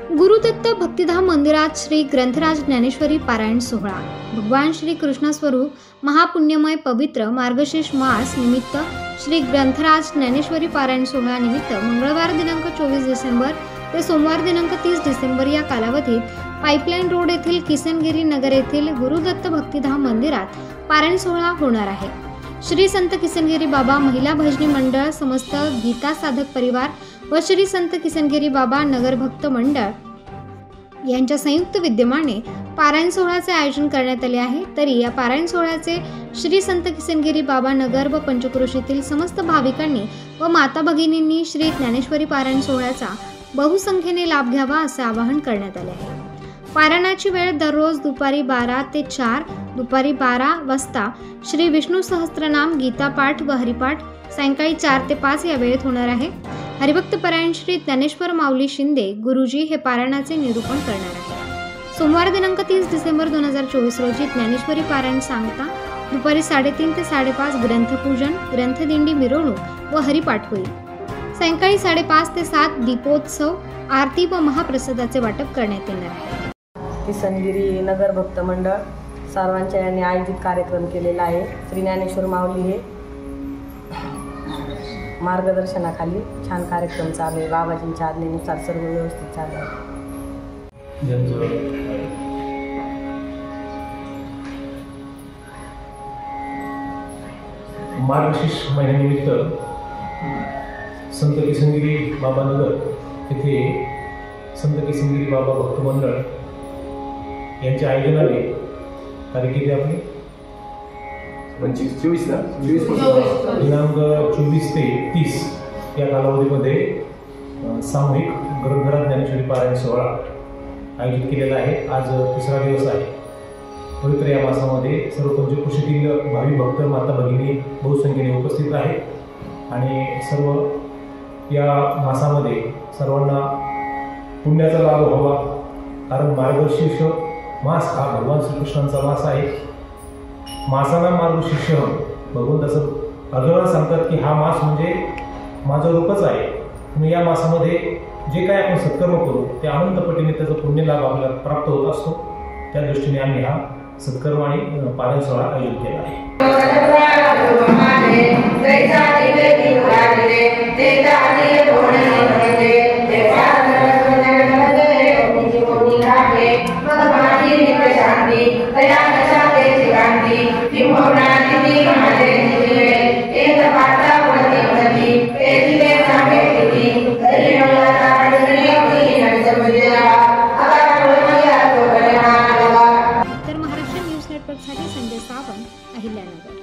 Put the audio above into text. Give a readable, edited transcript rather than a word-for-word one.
गुरुदत्त भक्तिधाम मंदिरात श्री ग्रंथराज ज्ञानेश्वरी पारायण सोहळा। भगवान श्री कृष्ण स्वरूप महापुण्यमय पवित्र मार्गशीर्ष मास निमित्त श्री ग्रंथराज ज्ञानेश्वरी पारायण सोहळा निमित्त मंगळवार दिनांक 24 डिसेंबर ते सोमवार दिनांक 30 डिसेंबर या कालावधीत पाईपलाईन रोड येथील किसनगिरी नगर येथील गुरुदत्त भक्तिधाम मंदिरात पारायण सोहळा होणार आहे। श्री संत किसनगिरी बाबा महिला भजनी मंडळ, समस्त गीता साधक परिवार व श्री संत किसनगिरी बाबा नगर भक्त मंडळ यांच्या संयुक्त विद्यमाने पारायण सोहळ्याचे आयोजन करण्यात आले आहे। तरी या पारायण सोहळ्याचे श्री संत किसनगिरी बाबा नगर व पंचक्रोशीतील समस्त भाविकांनी व माता भगिनींनी श्री ज्ञानेश्वरी पारायण सोहळ्याचा बहुसंख्येने लाभ घ्यावा असे आवाहन करण्यात आले आहे। पारायणाची वेळ दररोज दुपारी 12 ते 4, दुपारी 12 वाजता श्री विष्णू सहस्त्रनाम, गीता पाठ व हरिपाठ सायंकाळी 4 ते 5 या वेळेत होणार आहे। हरिभक्त परायण श्री ज्ञानेश्वर माऊली शिंदे गुरुजी हे पारायणाचे निरूपण करणार आहेत। सोमवार दिनांक 30 डिसेंबर 2024 रोजी ज्ञानेश्वरी पारायण सांगता दुपारी 3:30 ते 5:30 ग्रंथपूजन, ग्रंथदिंडी मिरवणूक व हरिपाठ होईल। सायंकाळी 5:30 ते 7 दीपोत्सव, आरती व महाप्रसादाचे वाटप करण्यात येणार आहे। किसनगिरी नगर भक्त मंडळ सर्वांच्या यांनी आयोजित कार्यक्रम केलेला आहे। श्री ज्ञानेश्वर माऊली हे मार्गदर्शनाखाली छान कार्यक्रम चालू आहे। बाबाजींच्या आज्ञेनुसार सर्व व्यवस्थित चालू आहे। मार्गशीर्ष महिन्यानिमित्त संत किसनगिरी बाबा नगर येथे संत किसनगिरी बाबा भक्त मंडळ यांच्या आयोजनाने तारीख किती आपली 24 दिनांक 24 ते 30 या कालावधीमध्ये सामूहिक ग्रंथराज ज्ञानेश्वरी पारायण सोहळा आयोजित केलेला आहे। आज तिसरा दिवस आहे। पवित्र या मासामध्ये सर्व पंचक्रोशीतील भावी भक्त माता भगिनी बहुसंख्येने उपस्थित आहेत आणि सर्व या मासामध्ये सर्वांना पुण्याचा लाभ व्हावा, कारण मार्गशीर्ष मास हा भगवान श्रीकृष्णांचा मास आहे। मासाना मार्गशीर्ष भगवंत असं अर्जुनाला सांगतात की हा मास म्हणजे माझं रूपच आहे, म्हणून या मासामध्ये जे काय आपण सत्कर्म करू ते अनंत पटीने त्याचा पुण्यलाभ आपल्याला प्राप्त होत असतो। त्या दृष्टीने आम्ही हा सत्कर्म आणि पारायण सोहळा आयोजित केला आहे। तर महाराष्ट्र न्यूज नेटवर्कसाठी संजय सावंत, अहिल्यानगर।